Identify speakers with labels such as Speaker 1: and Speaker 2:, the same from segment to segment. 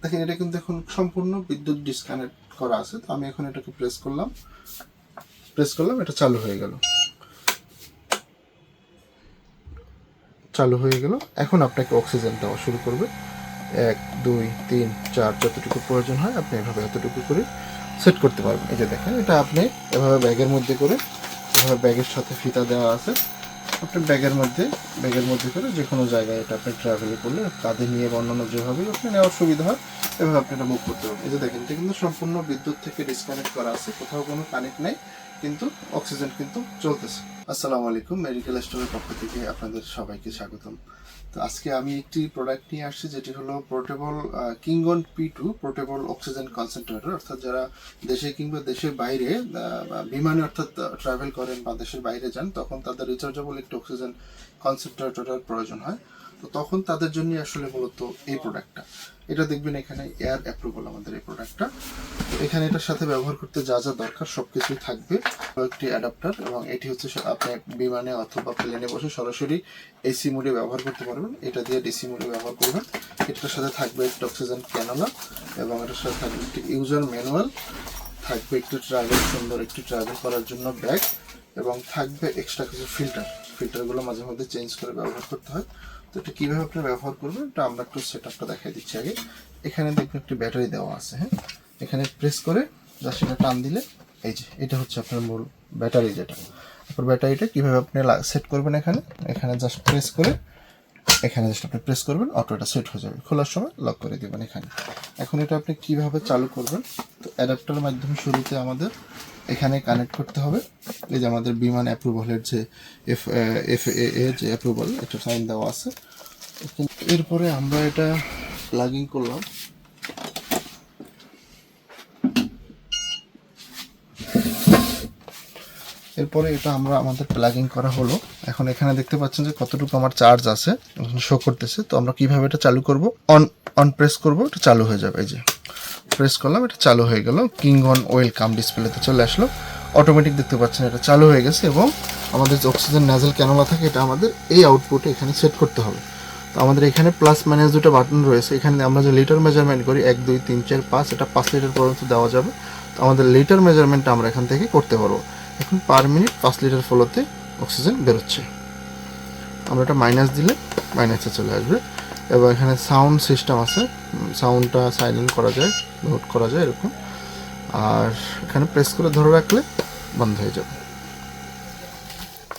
Speaker 1: দেখেন এটা কিন্তু এখন সম্পূর্ণ বিদ্যুৎ ডিসকানেক্ট করা আছে। তো আমি এখন এটাকে প্রেস করলাম, এটা চালু হয়ে গেল। এখন আপনাকে অক্সিজেন দেওয়া শুরু করবে। 1 2 3 4 যতটুকু প্রয়োজন হয় আপনি এভাবে এতটুকু করে সেট করতে পারবেন। এই যে দেখেন এটা আপনি এভাবে ব্যাগের মধ্যে করে, এভাবে ব্যাগের সাথে ফিতা দেওয়া আছে, আপনি ব্যাগের মধ্যে করে যে কোনো জায়গায় এটা আপনি ট্রাভেল করলে কাঁধে নিয়ে বা অন্যান্য যেভাবে আপনি নেওয়ার সুবিধা হয় এভাবে আপনি এটা মুভ করতে পারবেন। এই যে দেখেন এটা কিন্তু সম্পূর্ণ বিদ্যুৎ থেকে ডিসকানেক্ট করা আছে, কোথাও কোনো কানেক্ট নেই, কিন্তু অক্সিজেন কিন্তু চলতেছে। আসসালামু আলাইকুম, মেডিকেল স্টোরের পক্ষ থেকে আপনাদের সবাইকে স্বাগতম। তো আজকে আমি একটি প্রোডাক্ট নিয়ে আসছি যেটি হলো portable Kingon P2 portable oxygen concentrator. অর্থাৎ যারা দেশে কিংবা দেশের বাইরে বিমানে অর্থাৎ ট্রাভেল করেন বা দেশের বাইরে যান, তখন তাদের রিচার্জেবল একটি অক্সিজেন কনসেন্ট্রেটরের প্রয়োজন হয়। তো তখন তাদের জন্য আসলে মূলত এই প্রোডাক্টটা। এটা দেখবেন এখানে এয়ার অ্যাপ্রুভাল আমাদের এই প্রোডাক্টটা। তো এখানে এটার সাথে ব্যবহার করতে যা যা দরকার সব কিছুই থাকবে। একটি অ্যাডাপ্টার, এবং এটি হচ্ছে আপনি বিমানে অথবা প্লেনে বসে সরাসরি এসি মোডে ব্যবহার করতে পারবেন। এটা দিয়ে ডিসি মোডে ব্যবহার করবেন। এটার সাথে থাকবে একটি অক্সিজেন ক্যানোলা, এবং এটার সাথে থাকবে একটি ইউজার ম্যানুয়াল, থাকবে একটি সুন্দর একটি ট্রাভেল করার জন্য ব্যাগ, এবং থাকবে এক্সট্রা কিছু ফিল্টারগুলো মাঝে মধ্যে চেঞ্জ করে ব্যবহার করতে হয়। তো এটা কীভাবে আপনি ব্যবহার করবেন এটা আমরা একটু সেট আপটা দেখাই দিচ্ছি আগে। এখানে দেখবেন একটি ব্যাটারি দেওয়া আছে, হ্যাঁ, এখানে প্রেস করে জাস্ট এটা টান দিলে এই যে এটা হচ্ছে আপনার মূল ব্যাটারি। যেটা তারপর ব্যাটারিটা কীভাবে আপনি সেট করবেন, এখানে জাস্ট প্রেস করে আপনি প্রেস করবেন, অটো এটা সেট হয়ে যাবে। খোলার সময় লক করে দেবেন এখানে। এখন এটা আপনি কিভাবে চালু করবেন, তো অ্যাডাপ্টারের মাধ্যমে শুরুতে আমাদের এখানে কানেক্ট করতে হবে। এই যে আমাদের বিমান অ্যাপ্রুভালের যে FAA যে অ্যাপ্রুভাল, এটা সাইন দেওয়া আছে। এরপরে আমরা এটা প্লাগিং করলাম। এরপরে এটা আমাদের প্লাগিং করা হলো। এখন এখানে দেখতে পাচ্ছেন যে কতটুকু আমার চার্জ আছে শো করতেছে। তো আমরা কিভাবে এটা চালু করব, অন প্রেস করব, এটা চালু হয়ে যাবে। এই যে প্রেস করলাম, এটা চালু হয়ে গেল। কিংগন ওয়েলকাম ডিসপ্লেতে চলে আসলো, অটোমেটিক দেখতে পাচ্ছেন এটা চালু হয়ে গেছে। এবং আমাদের যে অক্সিজেন নাজেল ক্যানোলা থাকে এটা আমাদের এই আউটপুটে এখানে সেট করতে হবে। তো আমাদের এখানে প্লাস মাইনাস দুটো বাটন রয়েছে। এখানে আমরা যে লিটার মেজারমেন্ট করি 1 2 3 4 5, এটা 5 লিটার পর্যন্ত দেওয়া যাবে। তো আমাদের লিটার মেজারমেন্টটা আমরা এখান থেকে করতে পারবো। এখন পার মিনিট 5 লিটার ফ্লোতে অক্সিজেন বেরোচ্ছে। আমরা এটা মাইনাস দিলে মাইনাসে চলে আসবে। এবং এখানে সাউন্ড সিস্টেম আছে, সাউন্ডটা সাইলেন্ট করা যায়, নোট করা যায় এরকম। আর এখানে প্রেস করে ধরে রাখলে বন্ধ হয়ে যাবে।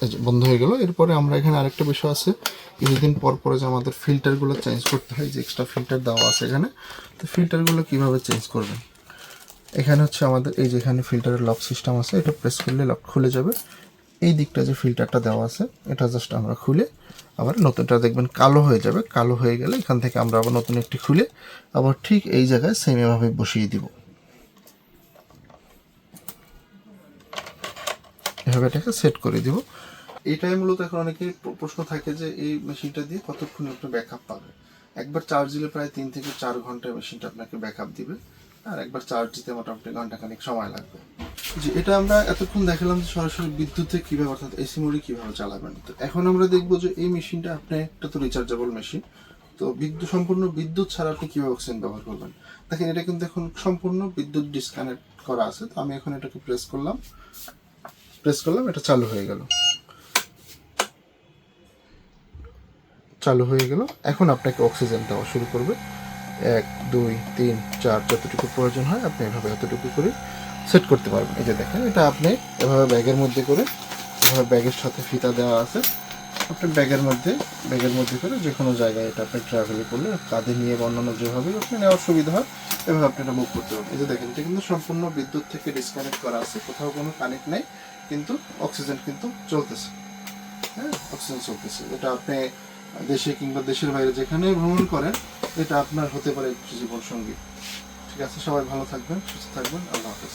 Speaker 1: এই যে বন্ধ হয়ে গেল। এরপরে আমরা এখানে আরেকটা বিষয় আছে, কিছুদিন পর পরে যে আমাদের ফিল্টারগুলো চেঞ্জ করতে হয়, যে এক্সট্রা ফিল্টার দেওয়া আছে এখানে। তো ফিল্টারগুলো কীভাবে চেঞ্জ করবেন, এখানে হচ্ছে আমাদের এই যে এখানে ফিল্টারের লক সিস্টেম আছে, এটা প্রেস করলে লক খুলে যাবে। এই দিকটা যে ফিল্টারটা দেওয়া আছে এটা জাস্ট আমরা খুলে আবার নতুনটা দেখবেন কালো হয়ে যাবে। কালো হয়ে গেলে এখান থেকে আমরা আবার নতুন একটি খুলে আবার ঠিক এই জায়গায় সেম এভাবে বসিয়ে দিব। এভাবে এটাকে সেট করে দিব। এটাই মূলত এখন অনেকের প্রশ্ন থাকে যে এই মেশিনটা দিয়ে কতক্ষণ একটু ব্যাকআপ পাবে। একবার চার্জ দিলে প্রায় 3 থেকে 4 ঘন্টায় মেশিনটা আপনাকে ব্যাকআপ দিবে, আর একবার চার্জ দিতে মোটামুটি ঘন্টাখানেক সময় লাগবে। যে এটা আমরা এতক্ষণ দেখালাম যে সরাসরি বিদ্যুতে কীভাবে অর্থাৎ এসি মোডে কীভাবে চালাবেন। তো এখন আমরা দেখবো যে এই মেশিনটা আপনি একটা তো রিচার্জেবল মেশিন, তো সম্পূর্ণ বিদ্যুৎ ছাড়া আপনি কীভাবে অক্সিজেন ব্যবহার করবেন। দেখেন এটা কিন্তু এখন সম্পূর্ণ বিদ্যুৎ ডিসকানেক্ট করা আছে। তো আমি এখন এটাকে প্রেস করলাম, এটা চালু হয়ে গেল। এখন আপনাকে অক্সিজেন দেওয়া শুরু করবে। 1 2 3 4 যতটুকু প্রয়োজন হয় আপনি এভাবে এতটুকু করে সেট করতে পারবেন। এই যে দেখেন এটা আপনি এভাবে ব্যাগের মধ্যে করে, এভাবে ব্যাগের সাথে ফিতা দেওয়া আছে, আপনি ব্যাগের মধ্যে করে যে কোনো জায়গায় এটা আপনি ট্রাভেল করলে কাঁধে নিয়ে বা অন্যান্য যেভাবে আপনি নেওয়ার সুবিধা হয় এভাবে আপনি এটা মুভ করতে পারবেন। এই যে দেখেন এটা কিন্তু সম্পূর্ণ বিদ্যুৎ থেকে ডিসকানেক্ট করা আছে, কোথাও কোনো কানেক্ট নেই, কিন্তু অক্সিজেন কিন্তু চলতেছে। হ্যাঁ, অক্সিজেন চলতেছে। এটা আপনি দেশে কিংবা দেশের বাইরে যেখানে ভ্রমণ করেন এটা আপনার হতে পারে একটি জীবন সঙ্গী। ঠিক আছে, সবাই ভালো থাকবেন, সুস্থ থাকবেন। আল্লাহ হাফেজ।